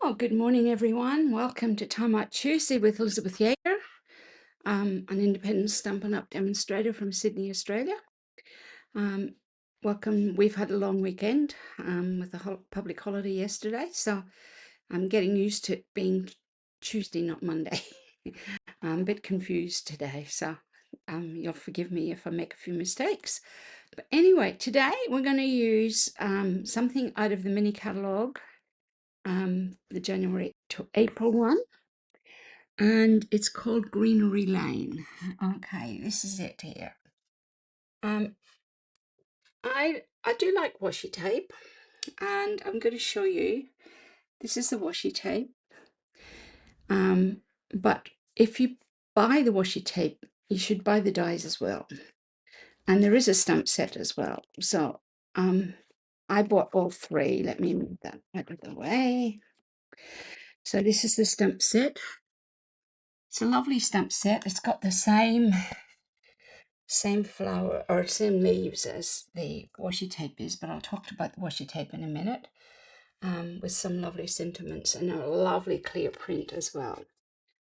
Oh, good morning, everyone. Welcome to Timeout Tuesday with Elizabeth Yeager, an independent Stampin' Up demonstrator from Sydney, Australia. Welcome. We've had a long weekend with a public holiday yesterday, so I'm getting used to it being Tuesday, not Monday. I'm a bit confused today, so you'll forgive me if I make a few mistakes. But anyway, today we're going to use something out of the mini catalogue, the January to April one. And it's called Greenery Lane. Okay, this is it here. I do like washi tape, and I'm going to show you. This is the washi tape. But if you buy the washi tape, you should buy the dies as well. And there is a stamp set as well. So I bought all three. Let me move that out of the way. So this is the stamp set. It's a lovely stamp set. It's got the same flower or same leaves as the washi tape is, but I'll talk about the washi tape in a minute, with some lovely sentiments and a lovely clear print as well.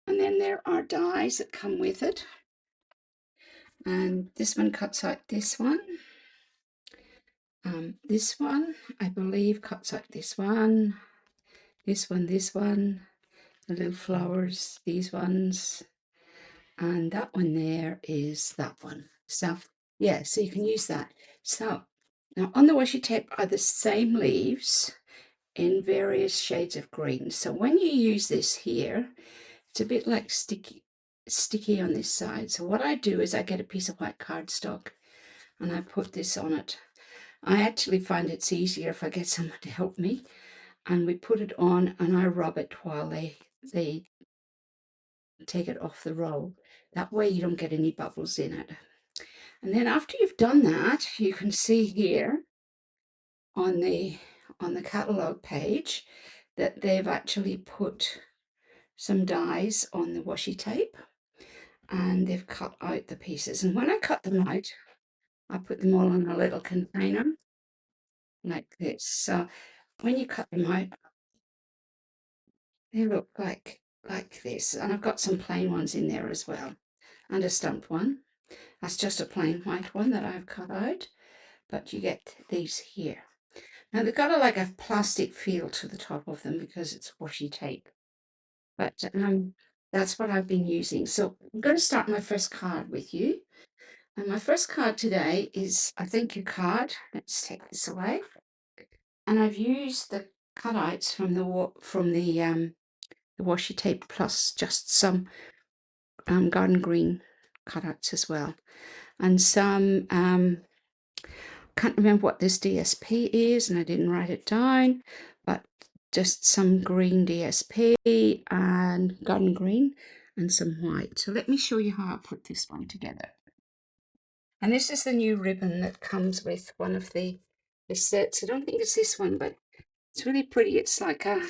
And then there are dies that come with it, and this one cuts out this one. This one, I believe, cuts out this one, this one, the little flowers, these ones, and that one there is that one. So yeah, so you can use that. So now on the washi tape are the same leaves in various shades of green. So when you use this here, it's a bit like sticky on this side. So what I do is I get a piece of white cardstock and I put this on it. I actually find it's easier if I get someone to help me, and we put it on and I rub it while they take it off the roll. That way you don't get any bubbles in it. And then after you've done that, you can see here on the catalogue page that they've actually put some dies on the washi tape and they've cut out the pieces. And when I cut them out, I put them all in a little container like this. So when you cut them out, they look like this. And I've got some plain ones in there as well, and a stamped one. That's just a plain white one that I've cut out, but you get these here. Now they've got like a plastic feel to the top of them because it's washi tape, but that's what I've been using. So I'm going to start my first card with you. And my first card today is a thank you card. Let's take this away. And I've used the cutouts from the washi tape plus just some garden green cutouts as well, and some can't remember what this DSP is, and I didn't write it down, but just some green DSP and garden green and some white. So let me show you how I put this one together. And this is the new ribbon that comes with one of the sets. I don't think it's this one, but it's really pretty. It's like a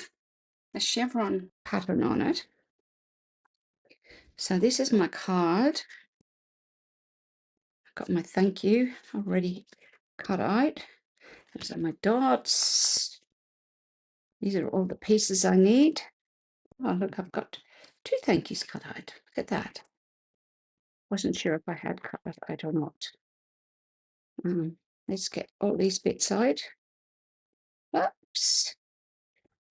chevron pattern on it. So this is my card. I've got my thank you already cut out. Those are my dots. These are all the pieces I need. Oh, look, I've got 2 thank yous cut out. Look at that. Wasn't sure if I had cut that out or not. Let's get all these bits out. Oops.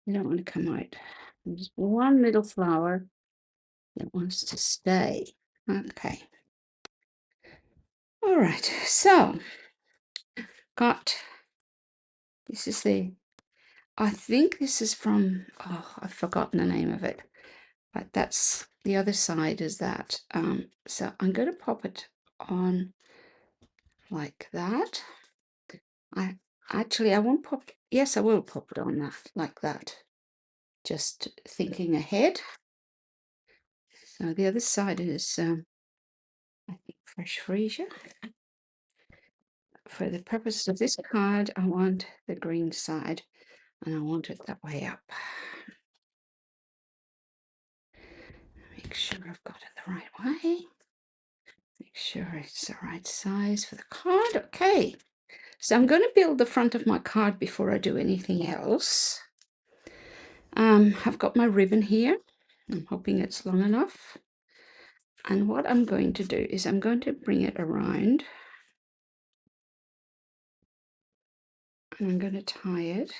They don't want to come out. There's one little flower that wants to stay. Okay. All right. So, this is I think this is from, I've forgotten the name of it, but that's the other side is that. So I'm going to pop it on like that. I won't pop, yes, I will pop it on that, like that. Just thinking ahead. So the other side is, I think, fresh freesia. For the purpose of this card, I want the green side, and I want it that way up. Make sure I've got it the right way. Make sure it's the right size for the card. Okay, so I'm going to build the front of my card before I do anything else. I've got my ribbon here. I'm hoping it's long enough. And what I'm going to do is I'm going to bring it around. And I'm going to tie it.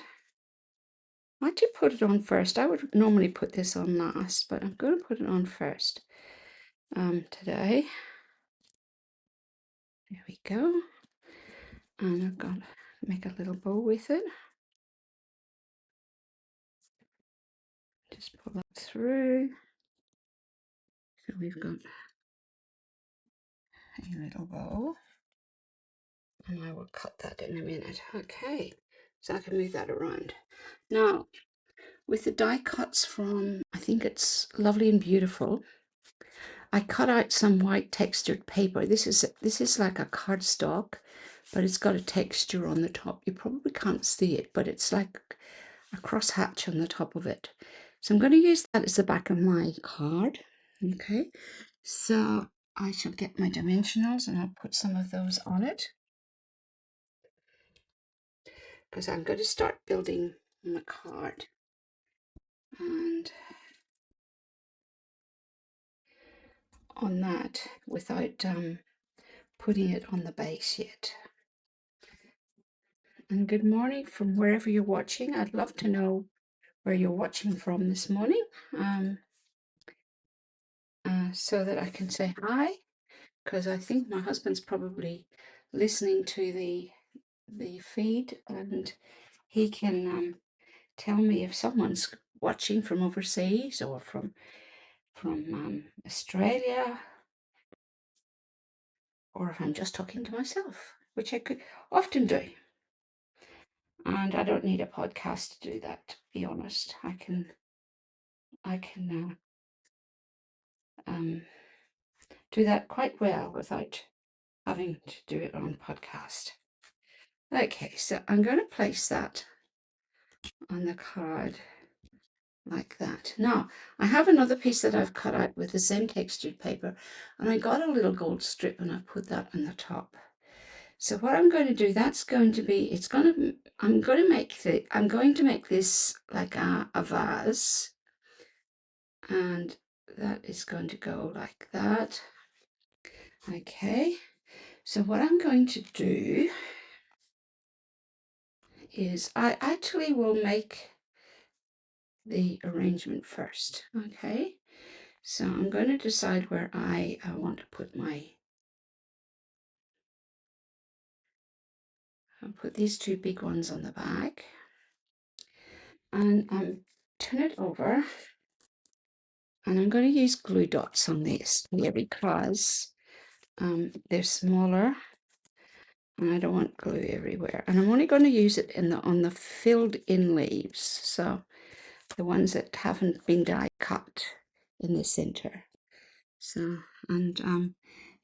I might put it on first. I would normally put this on last, but I'm going to put it on first today. There we go. And I've got to make a little bow with it. Just pull that through. So we've got a little bow. And I will cut that in a minute. Okay, so I can move that around. Now, with the die cuts from, I think it's Lovely and Beautiful, I cut out some white textured paper. This is like a cardstock, but it's got a texture on the top. You probably can't see it, but it's like a crosshatch on the top of it. So I'm going to use that as the back of my card. Okay, so I shall get my dimensionals and I'll put some of those on it, because I'm going to start building my card. And on that without putting it on the base yet. And good morning from wherever you're watching. I'd love to know where you're watching from this morning, so that I can say hi, because I think my husband's probably listening to the feed, and he can tell me if someone's watching from overseas or from Australia, or if I'm just talking to myself, which I could often do. And I don't need a podcast to do that, to be honest. I can do that quite well without having to do it on podcast. Okay, so I'm going to place that on the card like that. Now, I have another piece that I've cut out with the same textured paper, and I got a little gold strip and I put that on the top. So what I'm going to do, that's going to be, I'm going to make this like a vase, and that is going to go like that. Okay, so what I'm going to do is I actually will make the arrangement first. Okay, so I'm going to decide where I want to put I'll put these two big ones on the back, and turn it over, and I'm going to use glue dots on this here because they're smaller and I don't want glue everywhere, and I'm only going to use it on the filled in leaves, so the ones that haven't been die cut in the center. So, and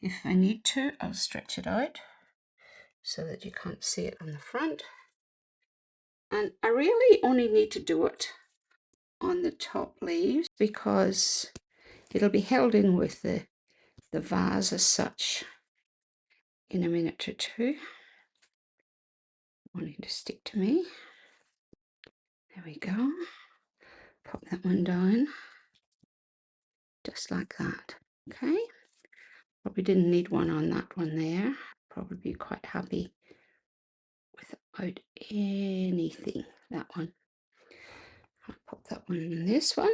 if I need to, I'll stretch it out so that you can't see it on the front. And I really only need to do it on the top leaves because it'll be held in with the vase as such in a minute or two. Wanting to stick to me. There we go. Pop that one down. Just like that. Okay. Probably didn't need one on that one there. Probably be quite happy without anything. That one. I'll pop that one in this one.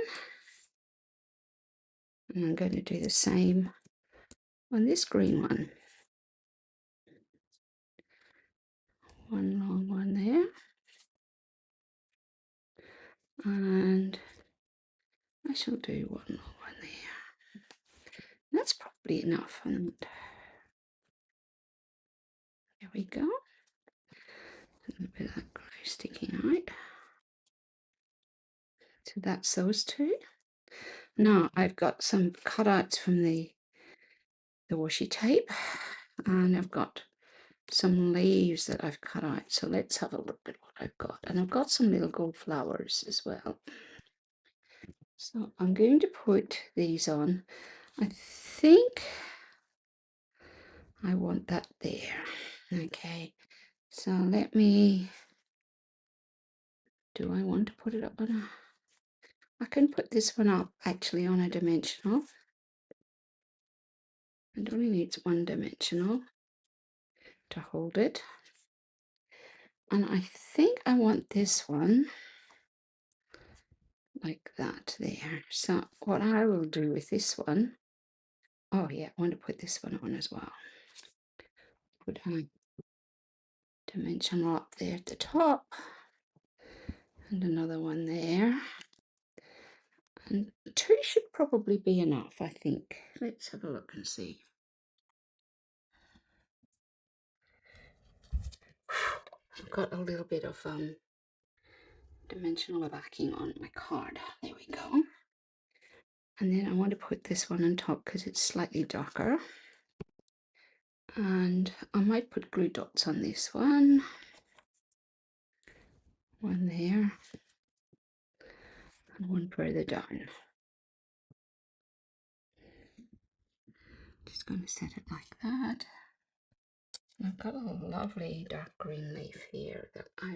And I'm going to do the same on this green one. One long one there. And I shall do one long one there. That's probably enough. And there we go. A little bit of that glue sticking out. So that's those two. Now I've got some cutouts from the washi tape, and I've got some leaves that I've cut out. So let's have a look at what I've got. And I've got some little gold flowers as well. So I'm going to put these on. I think I want that there. Okay, so do I want to put it up on a I can put this one up actually on a dimensional. It only needs one dimensional to hold it. And I think I want this one like that there. So what I will do with this one, oh yeah, I want to put this one on as well. Put a dimensional up there at the top and another one there. And 2 should probably be enough, I think. Let's have a look and see. I've got a little bit of dimensional backing on my card. There we go. And then I want to put this one on top because it's slightly darker. And I might put glue dots on this one. One there. And one further down. Just going to set it like that. I've got a lovely dark green leaf here that I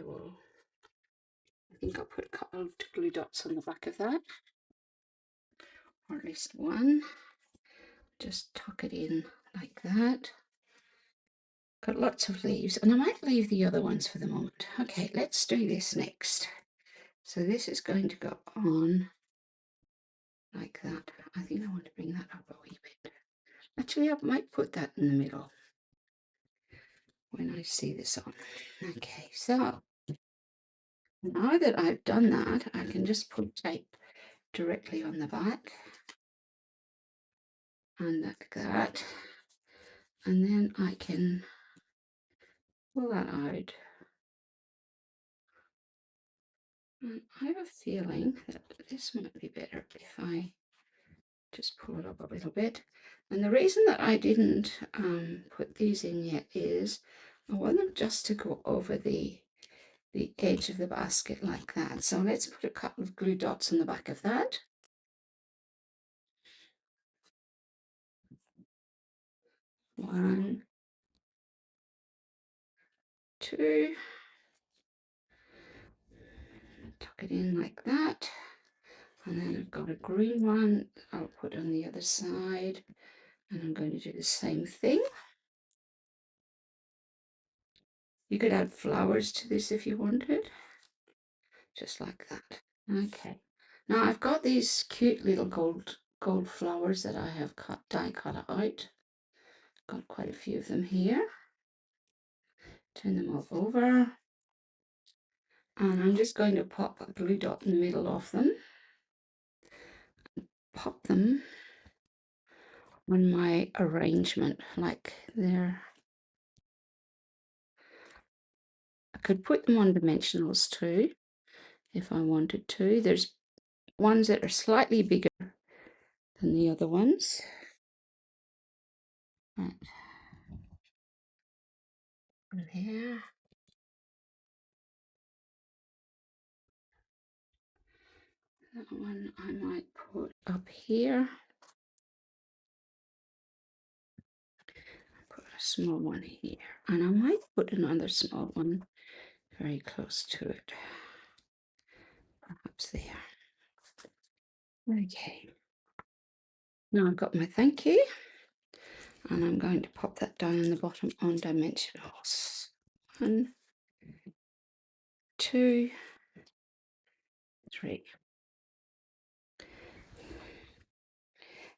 think I'll put a couple of glue dots on the back of that, or at least one. Just tuck it in like that. Got lots of leaves, and I might leave the other ones for the moment. Okay, let's do this next. So this is going to go on like that. I think I want to bring that up a wee bit. Actually, I might put that in the middle when I see this on. Okay, so now that I've done that, I can just put tape directly on the back and like that, and then I can pull that out. And I have a feeling that this might be better if I just pull it up a little bit. And the reason that I didn't put these in yet is I want them just to go over the edge of the basket like that. So let's put a couple of glue dots on the back of that. One, two, tuck it in like that. And then I've got a green one I'll put on the other side, and I'm going to do the same thing. You could add flowers to this if you wanted, just like that. Okay, now I've got these cute little gold flowers that I have die cut out. Got quite a few of them here. Turn them all over, and I'm just going to pop a glue dot in the middle of them. Pop them on my arrangement like there. I could put them on dimensionals too if I wanted to. There's ones that are slightly bigger than the other ones. Right. And here. That one I might put up here. Put a small one here. And I might put another small one very close to it. Perhaps there. Okay. Now I've got my thank you. And I'm going to pop that down in the bottom on dimensionals. 1, 2, 3.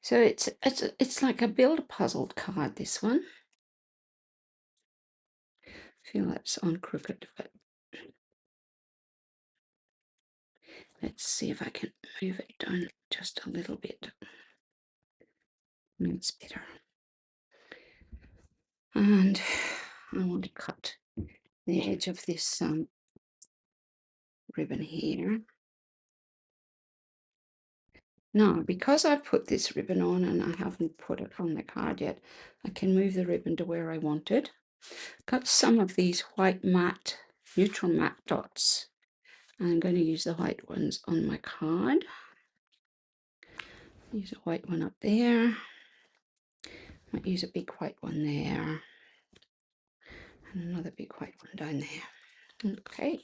So it's like a build a puzzle card, this one. I feel that's on crooked, but let's see if I can move it down just a little bit. That's better. And I want to cut the edge of this ribbon here. Now, because I've put this ribbon on and I haven't put it on the card yet, I can move the ribbon to where I want it. Got some of these white matte, neutral matte dots. I'm going to use the white ones on my card. Use a white one up there. Might use a big white one there. And another big white one down there. Okay,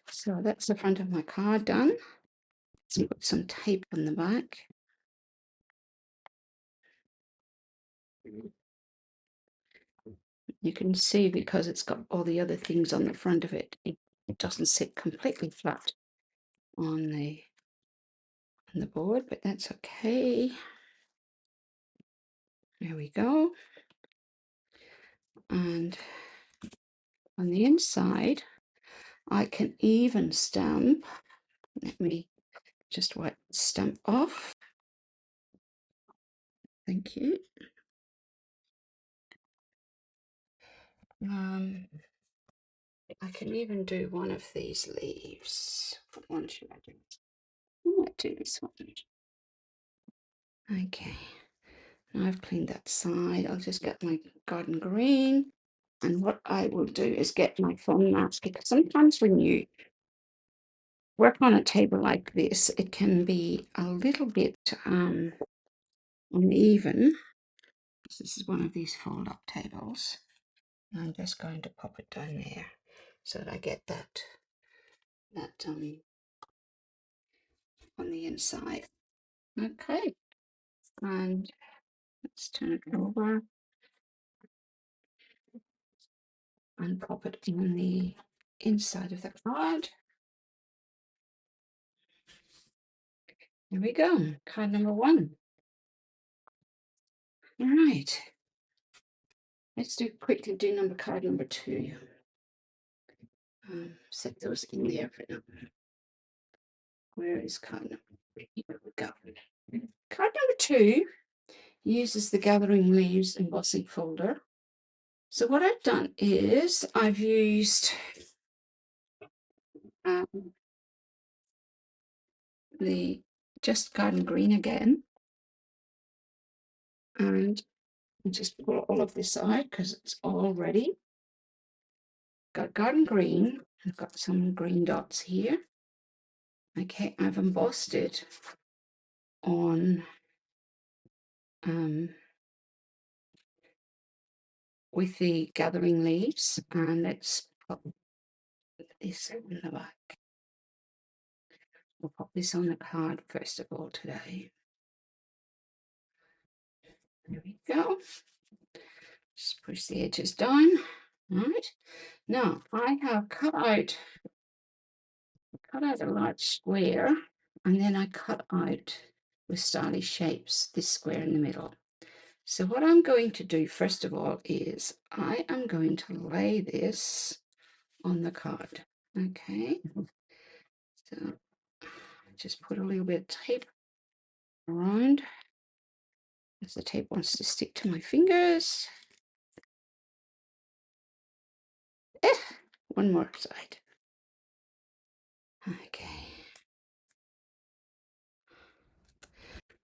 so that's the front of my card done. let's put some tape on the back. You can see because it's got all the other things on the front of it, it doesn't sit completely flat on the board, but that's okay. There we go. And on the inside, I can even stamp. Let me just wipe the stamp off. Thank you. I can even do one of these leaves. What one should I do? I might do this one. Okay. Now I've cleaned that side. I'll just get my garden green. And what I will do is get my foam mask, because sometimes when you work on a table like this, it can be a little bit uneven. This is one of these fold-up tables. I'm just going to pop it down there so that I get that on the inside. Okay, and let's turn it over and pop it on the inside of the card. There we go, card number 1. All right, let's quickly do card number 2. Set those in there for now. Where is card number 3? Here we go. Card number 2 uses the Gathering Leaves embossing folder. So what I've done is I've used the Just Garden Green again, and just pull all of this out because it's all ready. Got Garden Green, I've got some green dots here. Okay, I've embossed it on with the Gathering Leaves, and let's pop this on the back. We'll pop this on the card first of all today. There we go. Just push the edges down. All right. Now I have cut out a large square, and then I cut out with stylish shapes this square in the middle. So what I'm going to do first of all is I am going to lay this on the card. Okay. So just put a little bit of tape around, as the tape wants to stick to my fingers. One more side. Okay.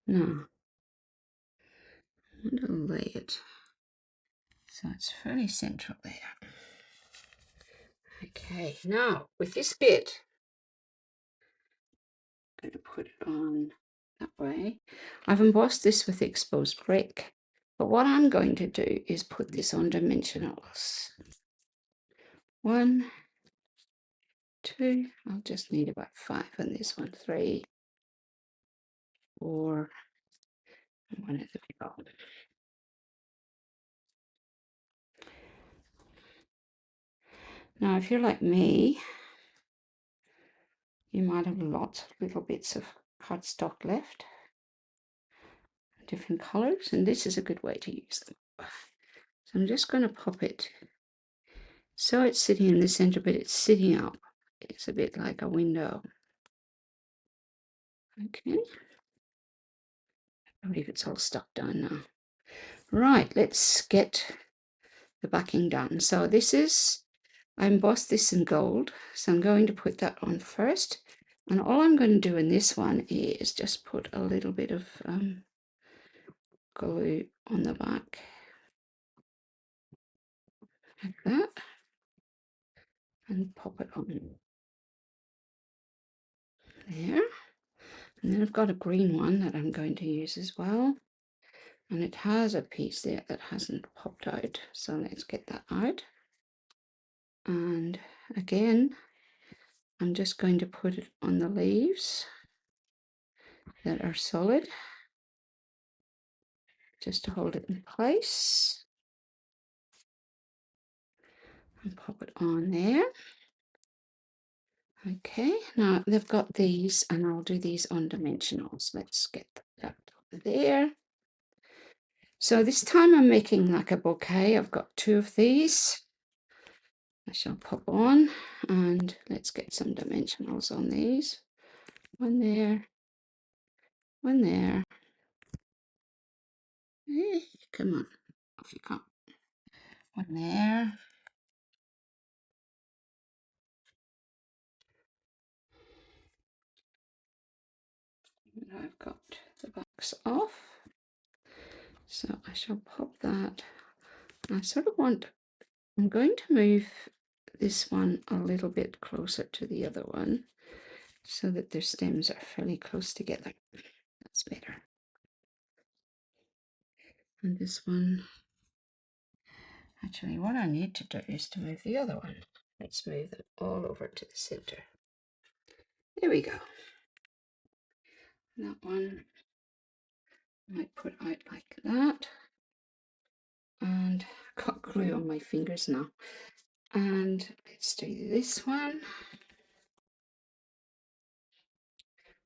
Now, I'm going to lay it so it's fairly central there. Okay, now with this bit, I'm going to put it on that way. I've embossed this with exposed brick, but what I'm going to do is put this on dimensionals. 1, 2, I'll just need about 5 on this one, 3, 4, and 1 at the bottom. Now, if you're like me, you might have lots of little bits of cardstock left, different colors, and this is a good way to use them. So I'm just going to pop it so it's sitting in the center, but it's sitting up. It's a bit like a window. Okay. I believe it's all stuck down now. Right, let's get the backing done. So this is, I embossed this in gold, so I'm going to put that on first. And all I'm going to do in this one is just put a little bit of glue on the back, like that, and pop it on there. And then I've got a green one that I'm going to use as well. And it has a piece there that hasn't popped out. So let's get that out. And again, I'm just going to put it on the leaves. that are solid, just to hold it in place. And pop it on there. Okay, now they've got these, and I'll do these on dimensionals. Let's get that over there. So this time I'm making like a bouquet. I've got 2 of these. I shall pop on, and let's get some dimensionals on these. 1 there, 1 there. Hey, come on, off you come. 1 there. And I've got the backs off. So I shall pop that. I sort of want, I'm going to move this one a little bit closer to the other one so that their stems are fairly close together. That's better. And this one, actually what I need to do is to move the other one. Let's move them all over to the center. There we go. That one I might put out like that. And got glue on my fingers now. And let's do this one.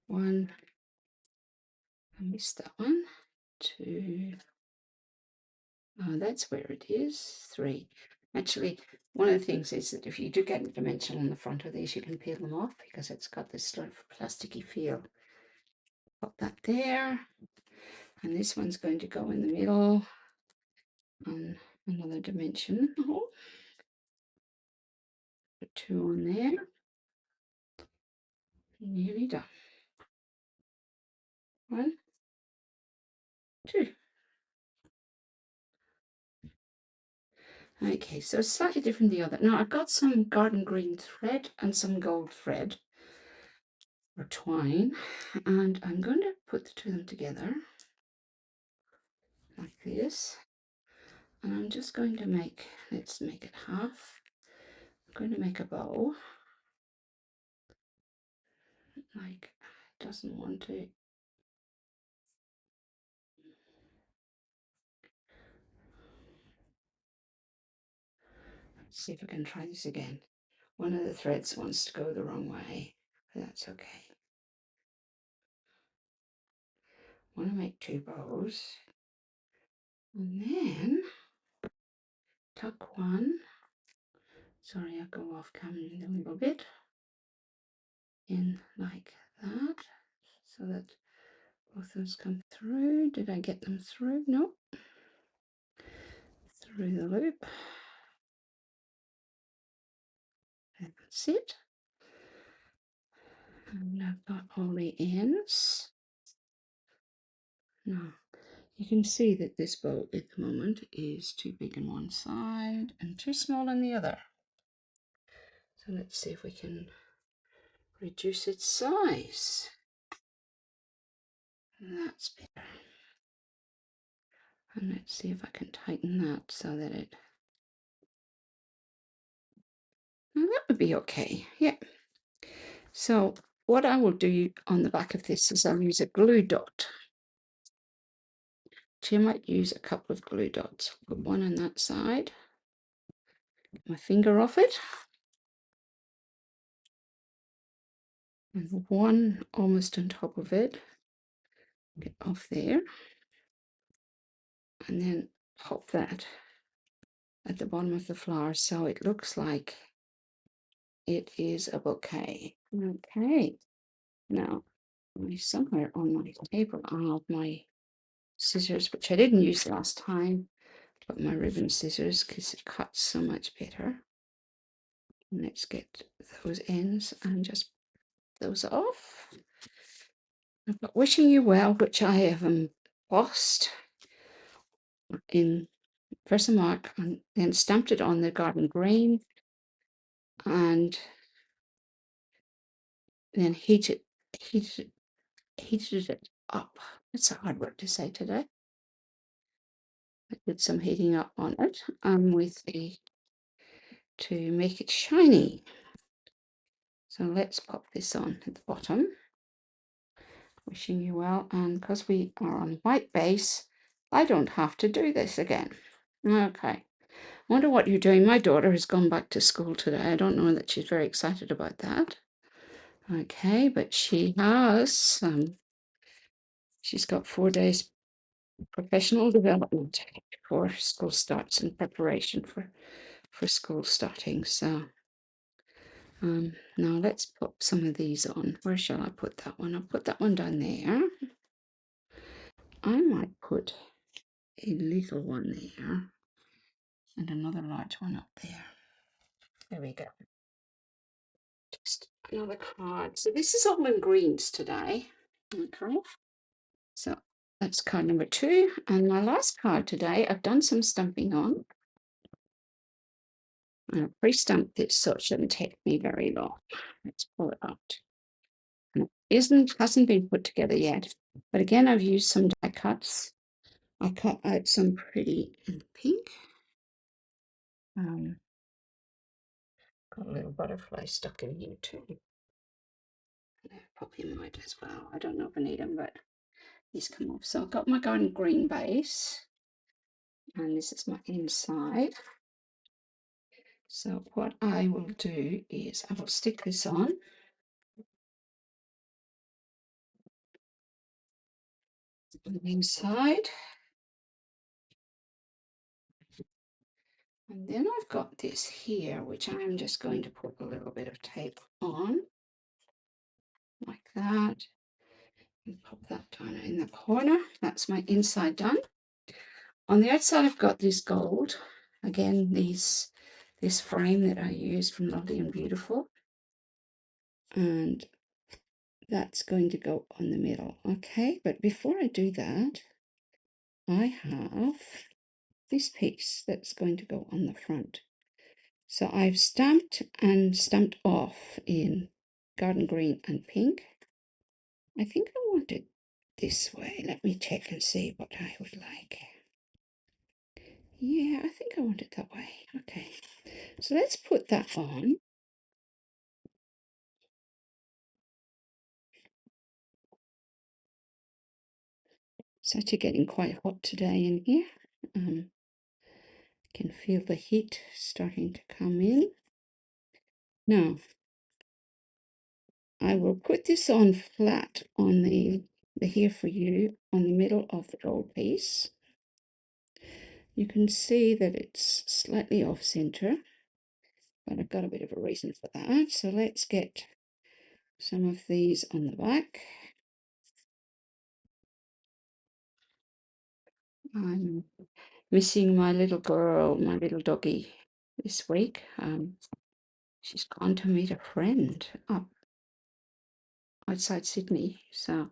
1, I missed that one. 2, oh, that's where it is. 3. Actually, one of the things is that if you do get a dimension on the front of these, you can peel them off because it's got this sort of plasticky feel. Pop that there. And this one's going to go in the middle on another dimension. Oh, put 2 on there. Nearly done. 1, 2. Okay, so it's slightly different than the other. Now I've got some garden green thread and some gold thread or twine, and I'm going to put the 2 of them together like this. And I'm just going to make, let's make it half. I'm going to make a bow. Like, it doesn't want to. Let's see if I can try this again. One of the threads wants to go the wrong way, but that's okay. I want to make 2 bows. And then tuck one. Sorry, I'll go off camera a little bit. In like that, so that both those come through. Did I get them through? No. Through the loop. And that's it. And I've got all the ends. Now, you can see that this bow at the moment is too big on one side and too small on the other. So let's see if we can reduce its size. That's better. And let's see if I can tighten that so that it... Well, that would be okay, yeah. So what I will do on the back of this is I'll use a glue dot. So you might use a couple of glue dots. Put one on that side. Get my finger off it. And one almost on top of it. Get off there. And then pop that at the bottom of the flower so it looks like it is a bouquet. Okay. Now, somewhere on my table I have my scissors, which I didn't use last time, but my ribbon scissors because it cuts so much better. And let's get those ends and just those off. I've got Wishing You Well, which I have embossed in Versamark and then stamped it on the garden green and then heated it up. It's a hard word to say today. I did some heating up on it to make it shiny. So let's pop this on at the bottom. Wishing you well. And because we are on white base, I don't have to do this again. Okay. Wonder what you're doing. My daughter has gone back to school today. I don't know that she's very excited about that. Okay, but she has, she's got 4 days professional development before school starts in preparation for school starting. So now let's put some of these on. Where shall I put that one? I'll put that one down there. I might put a little one there and another large one up there. There we go. Just another card. So this is all in greens today. Okay. So that's card number 2. And my last card today, I've done some stamping on. And I've pre-stamped it so it shouldn't take me very long. Let's pull it out. And it hasn't been put together yet. But again, I've used some die cuts. I cut out some pretty in pink. Got a little butterfly stuck in here too. Pop him out as well. I don't know if I need him, but he's come off. So I've got my garden green base. And this is my inside. So what I will do is I will stick this on. On the inside. And then I've got this here, which I'm just going to put a little bit of tape on. Like that. And pop that down in the corner. That's my inside done. On the outside I've got this gold. Again, this frame that I used from Lovely and Beautiful. And that's going to go on the middle. Okay, but before I do that, I have this piece that's going to go on the front. So I've stamped and stamped off in garden green and pink. I think I want it this way. Let me check and see what I would like. Yeah, I think I want it that way. Okay, so let's put that on. It's actually getting quite hot today in here. Can feel the heat starting to come in. Now, I will put this on flat on the Here For You on the middle of the gold piece. You can see that it's slightly off center, but I've got a bit of a reason for that. So let's get some of these on the back. I'm missing my little girl, my little doggy this week. She's gone to meet a friend up outside Sydney. So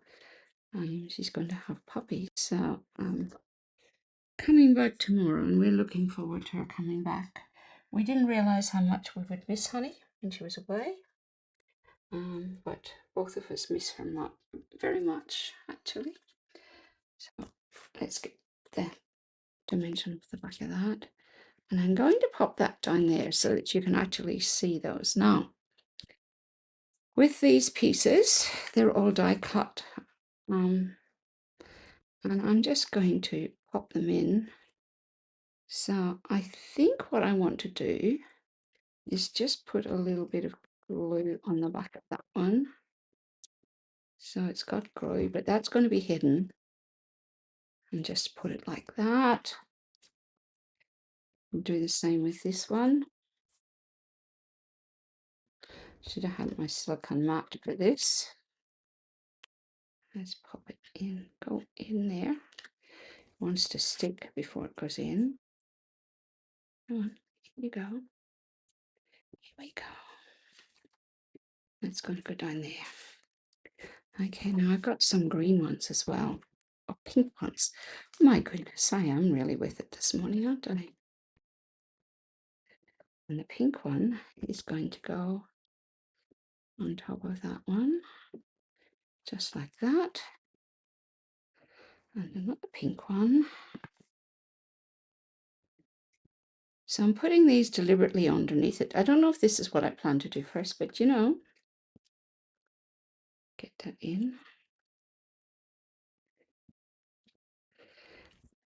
she's going to have puppies. So coming back tomorrow, and we're looking forward to her coming back. We didn't realize how much we would miss Honey when she was away, but both of us miss her very much, actually. So let's get the dimension of the back of that. And I'm going to pop that down there so that you can actually see those. Now, with these pieces, they're all die cut. And I'm just going to pop them in. So I think what I want to do is just put a little bit of glue on the back of that one. So it's got glue, but that's going to be hidden. And just put it like that. I'll do the same with this one. Should have had my silicone mat for this. Let's pop it in, go in there. It wants to stick before it goes in. Come on, here you go. Here we go. That's going to go down there. Okay, now I've got some green ones as well. Oh, pink ones. My goodness, I am really with it this morning, aren't I? And the pink one is going to go on top of that one, just like that. And another pink one. So I'm putting these deliberately underneath it. I don't know if this is what I plan to do first, but you know, get that in.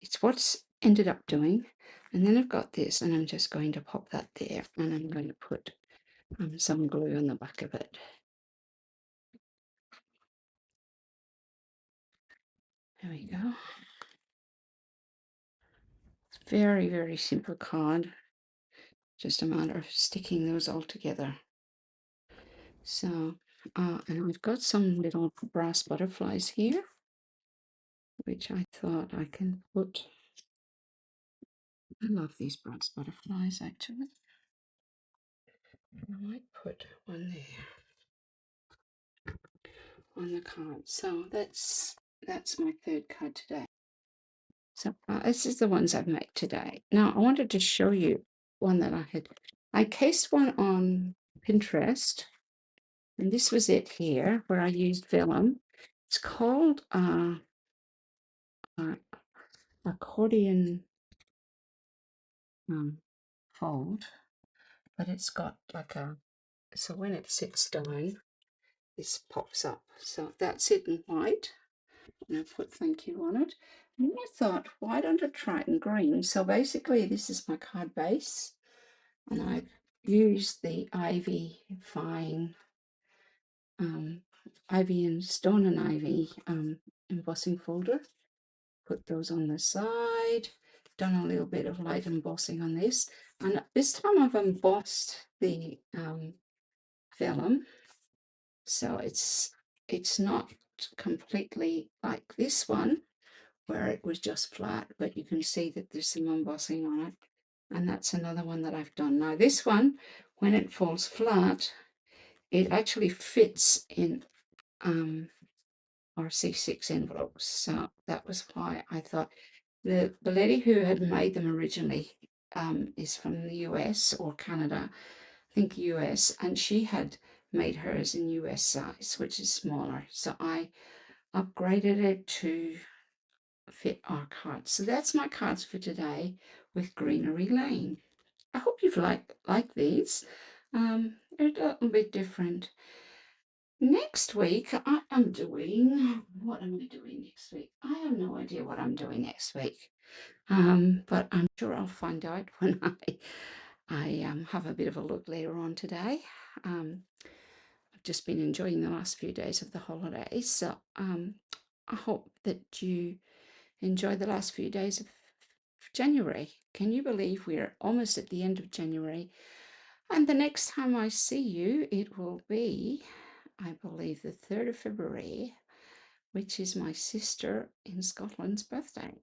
it's what's ended up doing. And then I've got this, and I'm just going to pop that there, and I'm going to put some glue on the back of it. There we go. Very, very simple card. Just a matter of sticking those all together. So, and I've got some little brass butterflies here, which I thought I can put. I love these brass butterflies, actually. I might put one there on the card. So that's my third card today. So this is the ones I've made today. Now I wanted to show you one that I cased one on Pinterest, and this was it here where I used vellum. It's called accordion fold, but it's got like so when it sits down, this pops up. So that's it in white, and I put thank you on it. And I thought, why don't I try it in green? So basically, this is my card base, and I've used the Ivy Fine, Ivy and Stone and Ivy embossing folder. Put those on the side. Done a little bit of light embossing on this, and this time I've embossed the vellum, so it's not completely like this one where it was just flat, but you can see that there's some embossing on it, and that's another one that I've done. Now this one, when it falls flat, it actually fits in our C6 envelopes, so that was why I thought the lady who had made them originally is from the US or Canada, I think US, and she had made hers in US size, which is smaller, so I upgraded it to fit our cards. So that's my cards for today with Greenery Lane. I hope you've liked these. They're a little bit different. Next week, I am doing, what am I doing next week? I have no idea what I'm doing next week. But I'm sure I'll find out when I have a bit of a look later on today. I've just been enjoying the last few days of the holidays, so I hope that you enjoy the last few days of January. Can you believe we're almost at the end of January? And the next time I see you, it will be, I believe, the 3rd of February, which is my sister in Scotland's birthday.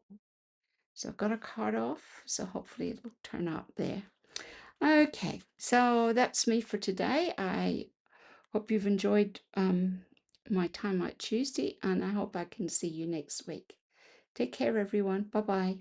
So I've got a card off, so hopefully it'll turn up there. Okay, so that's me for today. I hope you've enjoyed my Timeout Tuesday, and I hope I can see you next week. Take care, everyone. Bye-bye.